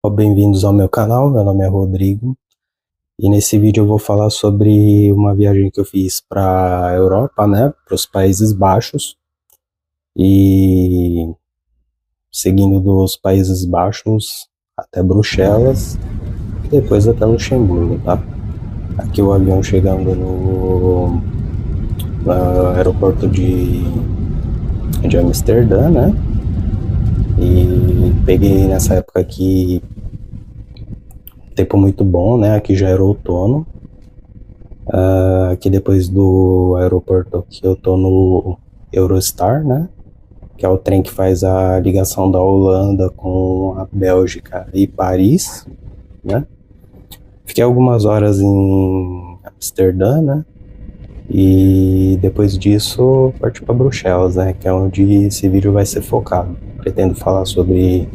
Bem-vindos ao meu canal, meu nome é Rodrigo e nesse vídeo eu vou falar sobre uma viagem que eu fiz para a Europa, né, para os Países Baixos e seguindo dos Países Baixos até Bruxelas e depois até Luxemburgo, tá? Aqui o avião chegando no aeroporto de Amsterdã, né? E peguei nessa época aqui tempo muito bom, né? Aqui já era outono. Aqui depois do aeroporto aqui eu tô no Eurostar, né? Que é o trem que faz a ligação da Holanda com a Bélgica e Paris, né? Fiquei algumas horas em Amsterdã, né? E depois disso parti para Bruxelas, né? Que é onde esse vídeo vai ser focado. Pretendo falar sobre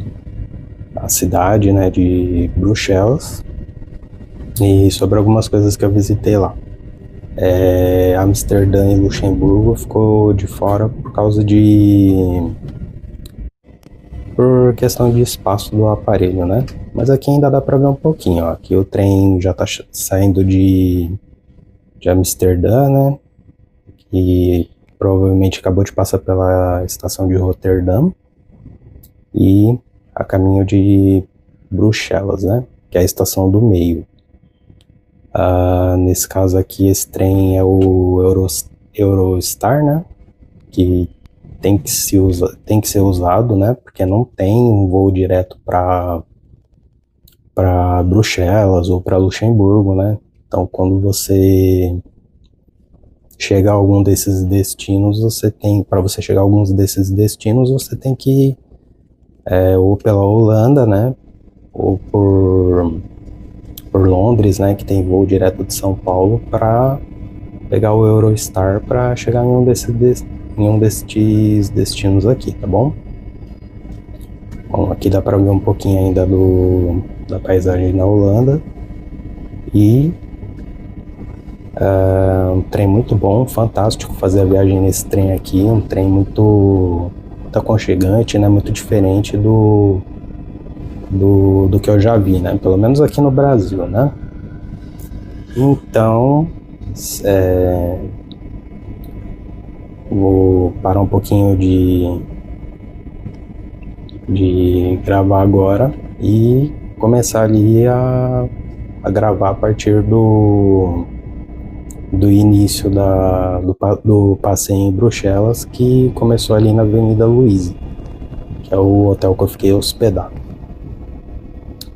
a cidade, né? De Bruxelas e sobre algumas coisas que eu visitei lá. Amsterdã e Luxemburgo ficou de fora por questão de espaço do aparelho, né? Mas aqui ainda dá para ver um pouquinho, ó. Aqui o trem já tá saindo de Amsterdã, né? E provavelmente acabou de passar pela estação de Roterdã e a caminho de Bruxelas, né? Que é a estação do meio. Nesse caso aqui, esse trem é o Eurostar, né? Que tem que ser usado, né? Porque não tem um voo direto para Bruxelas ou para Luxemburgo, né? Então, quando você chegar a algum desses destinos, para você chegar a alguns desses destinos, você tem que ir ou pela Holanda, né? Ou por Londres, né? Que tem voo direto de São Paulo para pegar o Eurostar para chegar em um destes destinos aqui, tá bom? Bom, aqui dá para ver um pouquinho ainda da paisagem na Holanda e um trem muito bom, fantástico fazer a viagem nesse trem aqui, um trem muito aconchegante, né? Muito diferente do que eu já vi, né? Pelo menos aqui no Brasil, né? Então, vou parar um pouquinho de gravar agora e começar ali a gravar a partir do início do passeio em Bruxelas, que começou ali na Avenida Louise, que é o hotel que eu fiquei hospedado.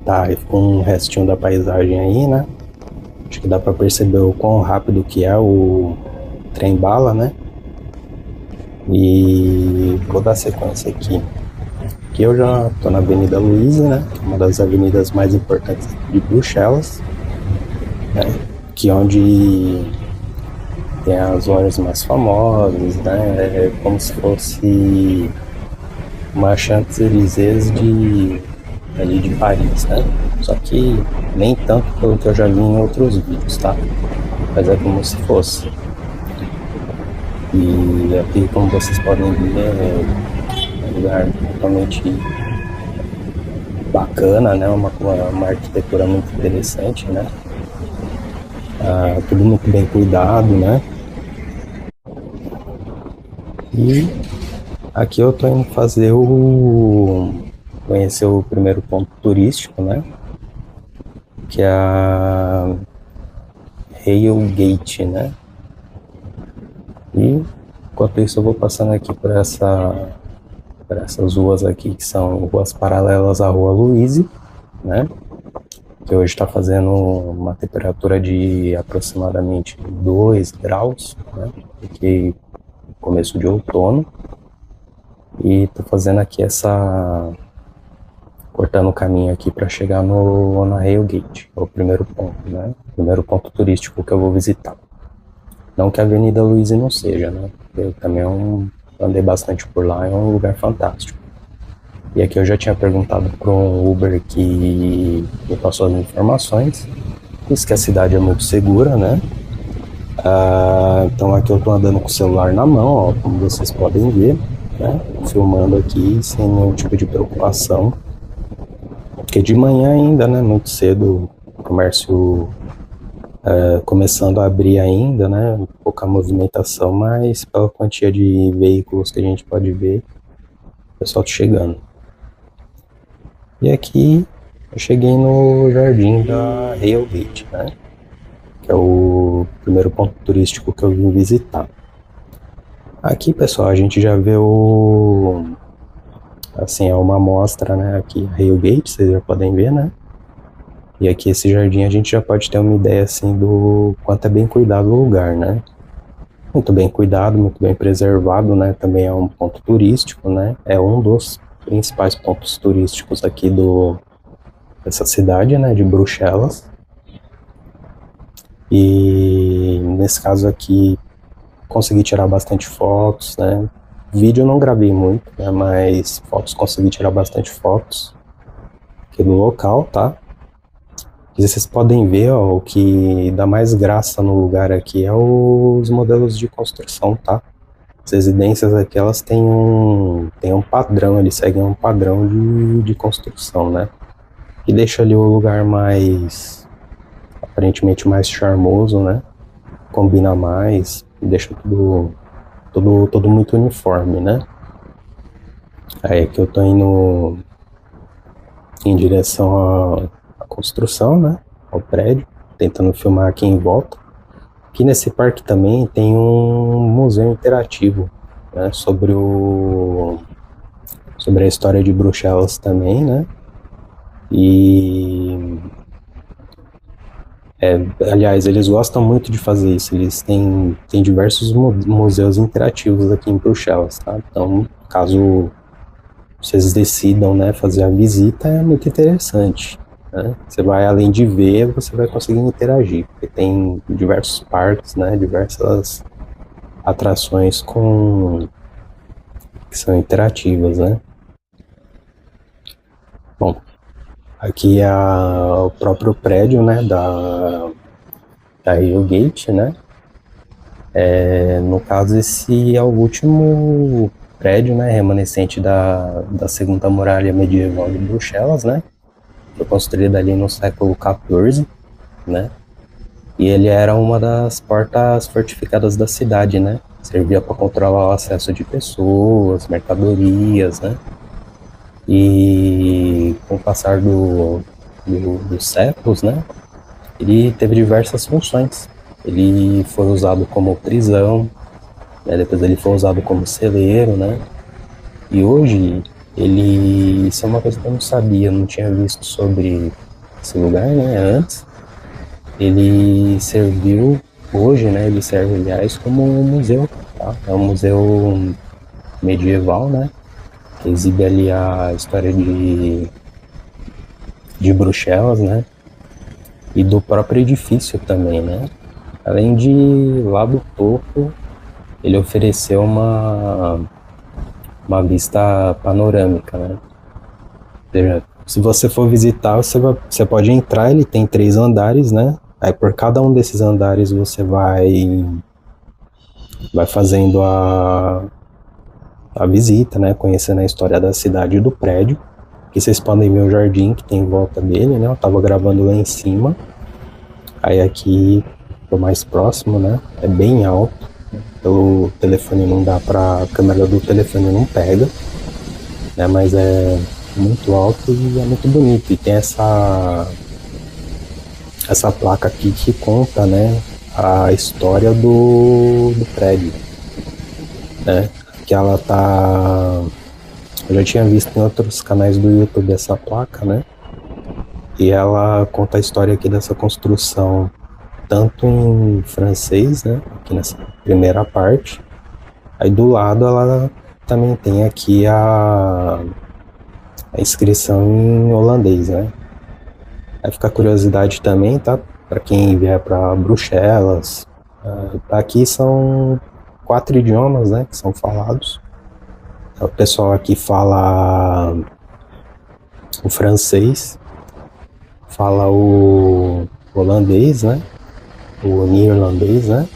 Tá, e ficou um restinho da paisagem aí, né? Acho que dá para perceber o quão rápido que é o trem bala, né? E vou dar sequência aqui. Aqui eu já tô na Avenida Louise, né? Que é uma das avenidas mais importantes de Bruxelas, né? Que é onde tem as lojas mais famosas, né? É como se fosse uma Champs-Élysées ali de Paris, né? Só que nem tanto pelo que eu já vi em outros vídeos, tá? Mas é como se fosse. E aqui, como vocês podem ver, é um lugar totalmente bacana, né? Uma arquitetura muito interessante, né? Tudo muito bem cuidado, né? E aqui eu tô indo conhecer o primeiro ponto turístico, né? Que é a Railgate, né? E enquanto isso eu vou passando aqui por essas ruas aqui, que são ruas paralelas à Rua Louise, né? Que hoje está fazendo uma temperatura de aproximadamente 2 graus, né? Porque começo de outono. E tô fazendo aqui cortando o caminho aqui para chegar na Railgate, é o primeiro ponto, né? Primeiro ponto turístico que eu vou visitar. Não que a Avenida Louise não seja, né? Eu também andei bastante por lá, é um lugar fantástico. E aqui eu já tinha perguntado para um Uber que me passou as informações, disse que a cidade é muito segura, né? Então aqui eu tô andando com o celular na mão, ó, como vocês podem ver, né? Filmando aqui sem nenhum tipo de preocupação. Porque de manhã ainda, né, muito cedo, o comércio começando a abrir ainda, né, pouca movimentação, mas pela quantia de veículos que a gente pode ver, o pessoal tá chegando. E aqui eu cheguei no jardim da Railgate, né, que é o primeiro ponto turístico que eu vim visitar. Aqui, pessoal, a gente já vê assim, é uma amostra, né, aqui, Railgate, vocês já podem ver, né, e aqui esse jardim a gente já pode ter uma ideia, assim, do quanto é bem cuidado o lugar, né. Muito bem cuidado, muito bem preservado, né, também é um ponto turístico, né, é um dos principais pontos turísticos aqui dessa cidade, né, de Bruxelas. E nesse caso aqui consegui tirar bastante fotos, né, vídeo eu não gravei muito, né, mas fotos consegui tirar bastante fotos aqui do local, tá? E vocês podem ver, ó, o que dá mais graça no lugar aqui é os modelos de construção, tá? As residências aqui, elas têm um padrão, eles seguem um padrão de construção, né? Que deixa ali o lugar mais, aparentemente mais charmoso, né? Combina mais, deixa tudo muito uniforme, né? Aí aqui eu tô indo em direção à construção, né? Ao prédio, tentando filmar aqui em volta. Aqui nesse parque também tem um museu interativo, né? Sobre a história de Bruxelas também, né? E aliás, eles gostam muito de fazer isso. Eles têm diversos museus interativos aqui em Bruxelas, tá? Então, caso vocês decidam, né, fazer a visita, é muito interessante, né? Você vai, além de ver, você vai conseguir interagir, porque tem diversos parques, né, diversas atrações que são interativas, né? Bom, aqui é o próprio prédio, né, da Railgate, né? No caso, esse é o último prédio, né, remanescente da segunda muralha medieval de Bruxelas, né? Foi construído ali no século XIV, né? E ele era uma das portas fortificadas da cidade, né? Servia para controlar o acesso de pessoas, mercadorias, né? E com o passar dos séculos, né? Ele teve diversas funções. Ele foi usado como prisão, né? Depois ele foi usado como celeiro, né? E hoje, isso é uma coisa que eu não sabia, não tinha visto sobre esse lugar, né, antes. Ele serviu, hoje, né, ele serve, aliás, como um museu, tá? É um museu medieval, né, que exibe ali a história de Bruxelas, né, e do próprio edifício também, né. Além de, lá do topo, ele ofereceu uma vista panorâmica, né. Ou seja, se você for visitar, você pode entrar, ele tem 3 andares, né? Aí por cada um desses andares você vai fazendo a visita, né? Conhecendo a história da cidade e do prédio. Aqui vocês podem ver o jardim que tem em volta dele, né? Eu tava gravando lá em cima. Aí aqui, tô mais próximo, né? É bem alto. Pelo telefone não dá a câmera do telefone não pega, né? Mas é muito alto e é muito bonito. E tem essa placa aqui que conta, né, a história do prédio, né? Que ela tá... Eu já tinha visto em outros canais do YouTube essa placa, né? E ela conta a história aqui dessa construção, tanto em francês, né? Aqui nessa primeira parte. Aí do lado ela também tem aqui a inscrição em holandês, né? Aí fica a curiosidade também, tá? Para quem vier para Bruxelas. Aqui são 4 idiomas, né? Que são falados. O pessoal aqui fala o francês, fala o holandês, né? O neerlandês, né?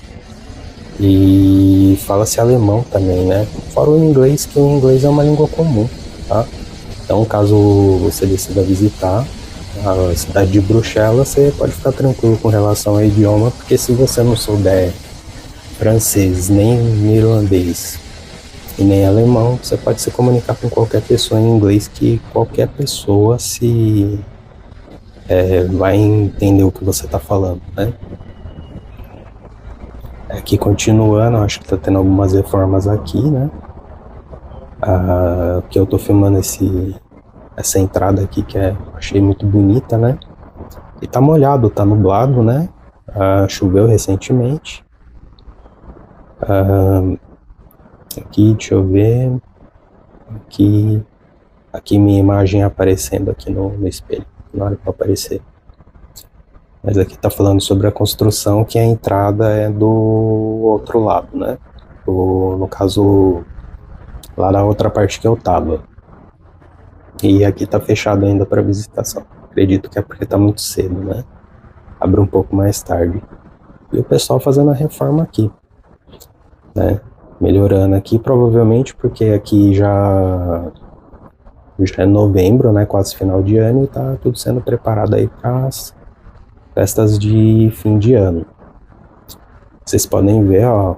E fala-se alemão também, né? Fora o inglês, que o inglês é uma língua comum, tá? Então, caso você decida visitar a cidade de Bruxelas, você pode ficar tranquilo com relação ao idioma, porque se você não souber francês, nem irlandês e nem alemão, você pode se comunicar com qualquer pessoa em inglês, que qualquer pessoa vai entender o que você está falando, né? Aqui continuando, acho que tá tendo algumas reformas aqui, né? Que eu tô filmando essa entrada aqui, que achei muito bonita, né? E tá molhado, tá nublado, né? Choveu recentemente. Aqui, deixa eu ver. Aqui minha imagem aparecendo aqui no espelho, na hora para aparecer. Mas aqui tá falando sobre a construção, que a entrada é do outro lado, né? No caso, lá na outra parte que eu tava. E aqui tá fechado ainda para visitação. Acredito que é porque tá muito cedo, né? Abre um pouco mais tarde. E o pessoal fazendo a reforma aqui, né? Melhorando aqui, provavelmente porque aqui já é novembro, né? Quase final de ano, e tá tudo sendo preparado aí para as festas de fim de ano. Vocês podem ver, ó,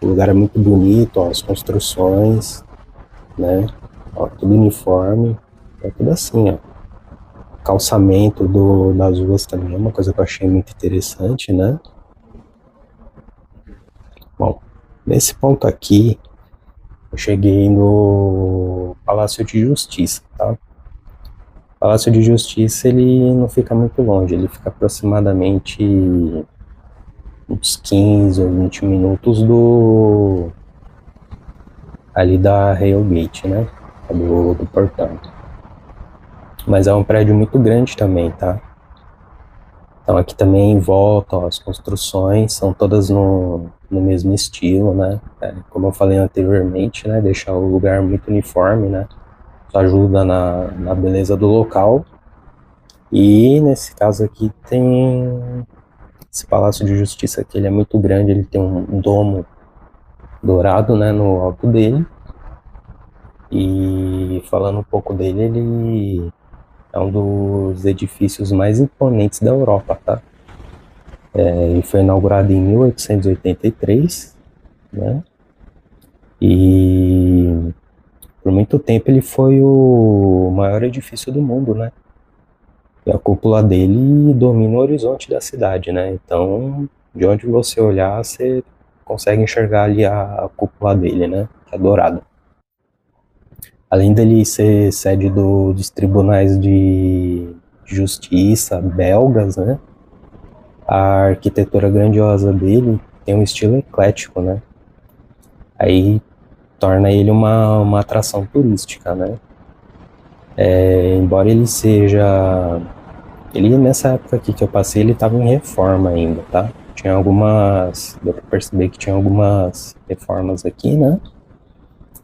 o lugar é muito bonito, ó, as construções, né? Ó, tudo uniforme, é tudo assim, ó. Calçamento das ruas também é uma coisa que eu achei muito interessante, né? Bom, nesse ponto aqui, eu cheguei no Palácio de Justiça, tá? O Palácio de Justiça, ele não fica muito longe, ele fica aproximadamente uns 15 ou 20 minutos ali da Railgate, né? Do portão. Mas é um prédio muito grande também, tá? Então aqui também em volta, ó, as construções são todas no mesmo estilo, né? Como eu falei anteriormente, né? Deixar o lugar muito uniforme, né? Isso ajuda na beleza do local. E nesse caso aqui tem esse Palácio de Justiça aqui, ele é muito grande, ele tem um domo dourado, né? No alto dele. E falando um pouco dele, ele é um dos edifícios mais imponentes da Europa, tá? Ele foi inaugurado em 1883, né? E por muito tempo ele foi o maior edifício do mundo, né? E a cúpula dele domina o horizonte da cidade, né? Então, de onde você olhar, você consegue enxergar ali a cúpula dele, né? Que é dourada. Além dele ser sede dos tribunais de justiça belgas, né? A arquitetura grandiosa dele tem um estilo eclético, né? Aí torna ele uma atração turística, né? Embora ele seja... Ele, nessa época aqui que eu passei, ele estava em reforma ainda, tá? Tinha algumas... Deu pra perceber que tinha algumas reformas aqui, né?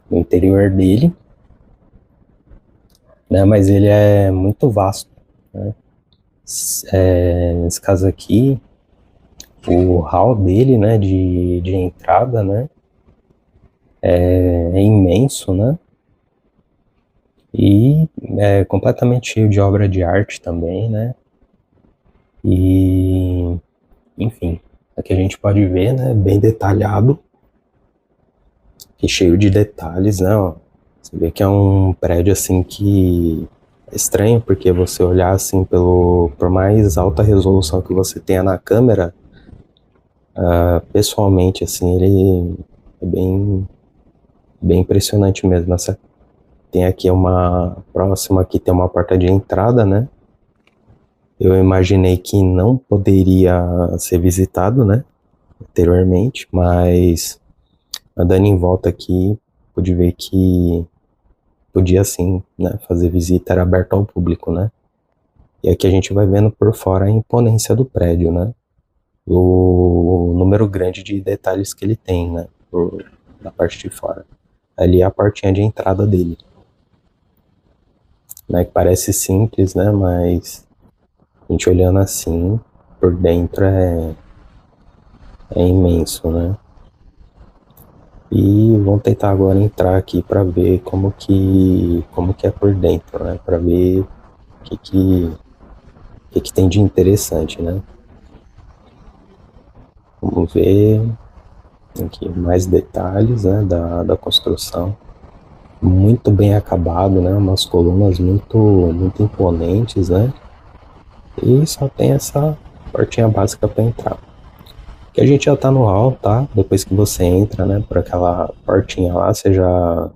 No interior dele. Né? Mas ele é muito vasto, né? Nesse caso aqui, o hall dele, né? De entrada, né? É imenso, né? E é completamente cheio de obra de arte também, né? E, enfim, aqui a gente pode ver, né? Bem detalhado e cheio de detalhes, né? Ó, você vê que é um prédio assim que é estranho, porque você olhar assim por mais alta resolução que você tenha na câmera, pessoalmente assim ele é bem impressionante mesmo. Tem aqui uma próxima, aqui tem uma porta de entrada, né? Eu imaginei que não poderia ser visitado, né? Anteriormente, mas andando em volta aqui, pude ver que podia sim, né? Fazer visita, era aberto ao público, né? E aqui a gente vai vendo por fora a imponência do prédio, né? O número grande de detalhes que ele tem, né? Na parte de fora. Ali é a portinha de entrada dele. Né, que parece simples, né, mas a gente olhando assim, por dentro é imenso, né. E vamos tentar agora entrar aqui para ver como que é por dentro, né? Para ver o que tem de interessante, né? Vamos ver aqui mais detalhes, né, da construção. Muito bem acabado, né? Umas colunas muito imponentes, né? E só tem essa portinha básica para entrar. Que a gente já tá no hall, tá? Depois que você entra, né, por aquela portinha lá, você já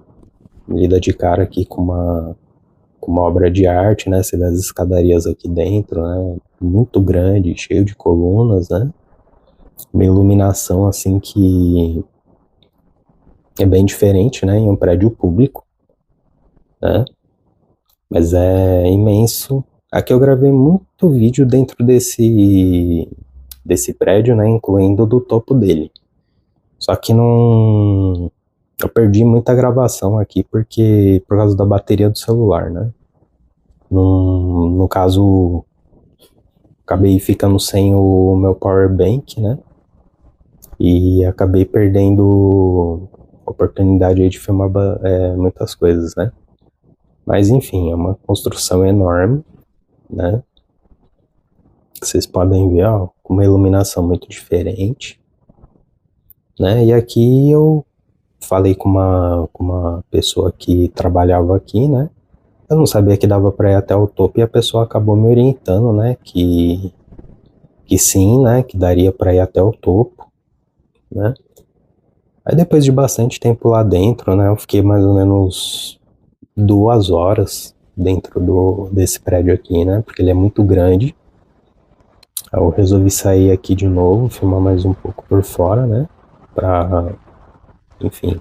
lida de cara aqui com uma obra de arte, né? Você vê as escadarias aqui dentro, né? Muito grande, cheio de colunas, né? Uma iluminação assim que é bem diferente, né? Em um prédio público, né? Mas é imenso. Aqui eu gravei muito vídeo dentro desse prédio, né? Incluindo do topo dele. Só que não. Eu perdi muita gravação aqui por causa da bateria do celular, né? No caso, acabei ficando sem o meu power bank, né? E acabei perdendo a oportunidade aí de filmar muitas coisas, né? Mas enfim, é uma construção enorme, né? Vocês podem ver, ó, com uma iluminação muito diferente, né? E aqui eu falei com uma pessoa que trabalhava aqui, né? Eu não sabia que dava para ir até o topo e a pessoa acabou me orientando, né? Que sim, né? Que daria para ir até o topo, né? Aí depois de bastante tempo lá dentro, né? Eu fiquei mais ou menos 2 horas dentro desse prédio aqui, né? Porque ele é muito grande. Aí eu resolvi sair aqui de novo, filmar mais um pouco por fora, né? Pra, enfim,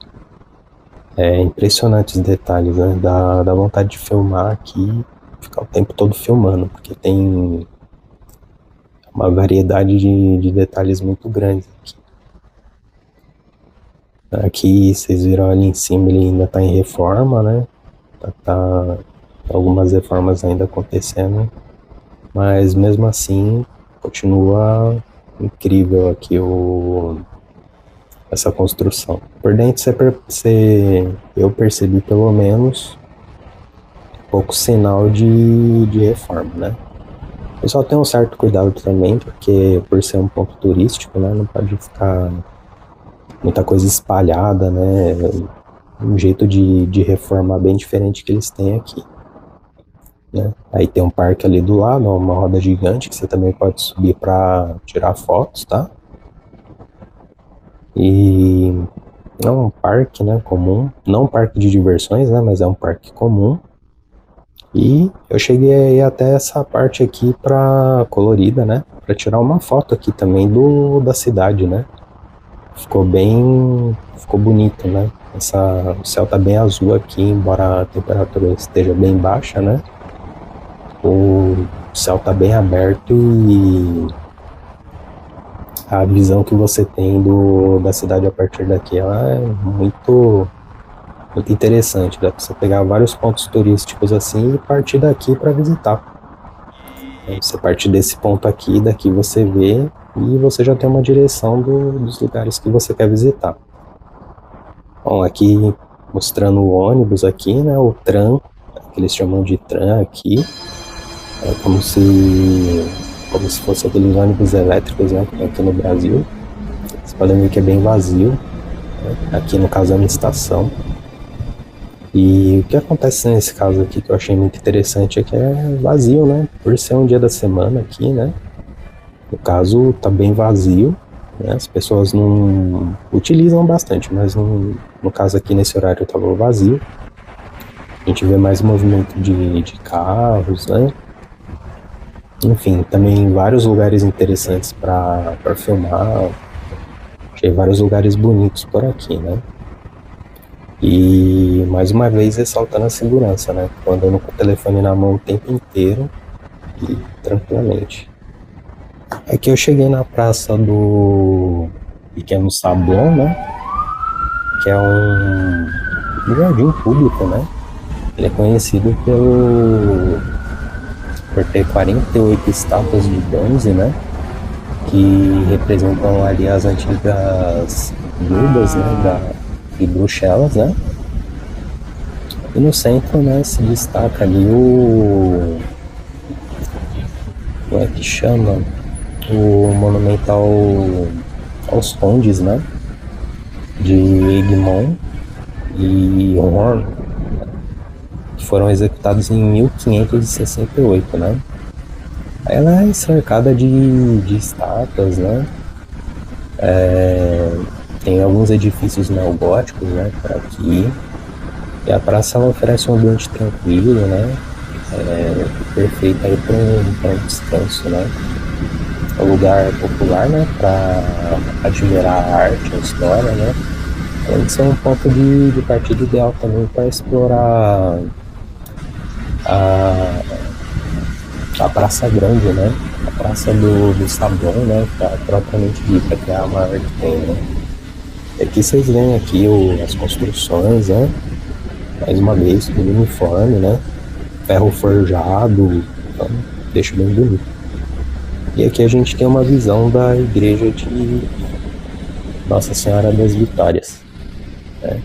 impressionante os detalhes, né? Dá vontade de filmar aqui, ficar o tempo todo filmando, porque tem uma variedade de detalhes muito grandes aqui. Aqui, vocês viram ali em cima, ele ainda está em reforma, né? Tá algumas reformas ainda acontecendo, mas mesmo assim continua incrível aqui essa construção. Por dentro eu percebi pelo menos pouco sinal de reforma, né? Eu só tenho um certo cuidado também, porque por ser um ponto turístico, né, não pode ficar muita coisa espalhada, né? Um jeito de reformar bem diferente que eles têm aqui, né? Aí tem um parque ali do lado, uma roda gigante que você também pode subir para tirar fotos, tá? E é um parque, né, comum, não um parque de diversões, né, mas é um parque comum. E eu cheguei aí até essa parte aqui para colorida, né, para tirar uma foto aqui também da cidade, né? Ficou bonito, né? O céu tá bem azul aqui, embora a temperatura esteja bem baixa, né? O céu tá bem aberto e a visão que você tem da cidade a partir daqui ela é muito interessante. Dá pra você pegar vários pontos turísticos assim e partir daqui para visitar. Aí você parte desse ponto aqui, daqui você vê e você já tem uma direção dos lugares que você quer visitar. Bom, aqui mostrando o ônibus aqui, né, o tram, que eles chamam de tram aqui, é como se fosse aqueles ônibus elétricos, né, que tem aqui no Brasil. Vocês podem ver que é bem vazio, né? Aqui no caso é uma estação. E o que acontece nesse caso aqui que eu achei muito interessante é que é vazio, né, por ser um dia da semana aqui, né. No caso tá bem vazio, né? As pessoas não utilizam bastante, mas no caso aqui nesse horário estava vazio. A gente vê mais movimento de carros, né? Enfim, também vários lugares interessantes para filmar. Achei vários lugares bonitos por aqui, né? E mais uma vez ressaltando a segurança, né? Tô andando com o telefone na mão o tempo inteiro e tranquilamente. Aqui eu cheguei na praça do Pequeno Sablon, né? Que é um jardim público, né? Ele é conhecido por ter 48 estátuas de bronze, né? Que representam ali as antigas guildas, né? de Bruxelas, né? E no centro, né, se destaca ali o... como é que chama? O monumental aos condes, né? De Egmont e Horn, que foram executados em 1568, né? Ela é cercada de estátuas, né? Tem alguns edifícios neogóticos, né, por aqui. E a praça ela oferece um ambiente tranquilo, né? Perfeito aí para um descanso, né? É um lugar popular, né, para admirar a arte, a história, né? Além de ser um ponto de partida ideal também para explorar a, a Praça Grande, né? A Praça do Sablon, né? Propriamente dita, que é a maior que tem, né? E aqui vocês veem aqui as construções, né? Mais uma vez, tudo uniforme, né? Ferro forjado, então deixa bem bonito. E aqui a gente tem uma visão da igreja de Nossa Senhora das Vitórias, né?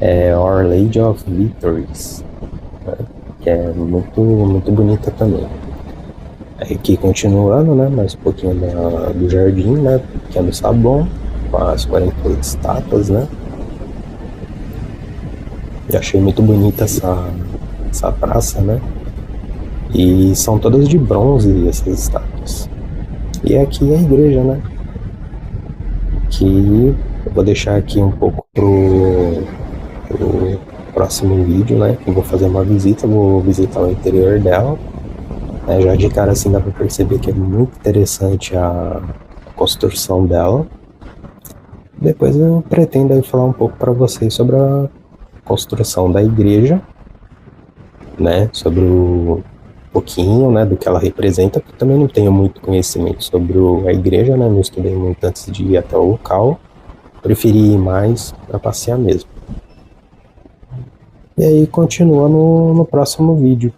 É Our Lady of Victories, né? Que é muito bonita também. Aqui continuando, né, mais um pouquinho do jardim, né, pequeno Sablon, com as 48 estátuas, né. Eu achei muito bonita essa praça, né, e são todas de bronze essas estátuas. E aqui é a igreja, né, que eu vou deixar aqui um pouco pro próximo vídeo, né, que eu vou fazer uma visita, vou visitar o interior dela. Já de cara assim dá para perceber que é muito interessante a construção dela. Depois eu pretendo aí falar um pouco para vocês sobre a construção da igreja, né? Sobre um pouquinho, né, do que ela representa, porque também não tenho muito conhecimento sobre a igreja, né? Não estudei muito antes de ir até o local. Preferi ir mais para passear mesmo. E aí continua no próximo vídeo.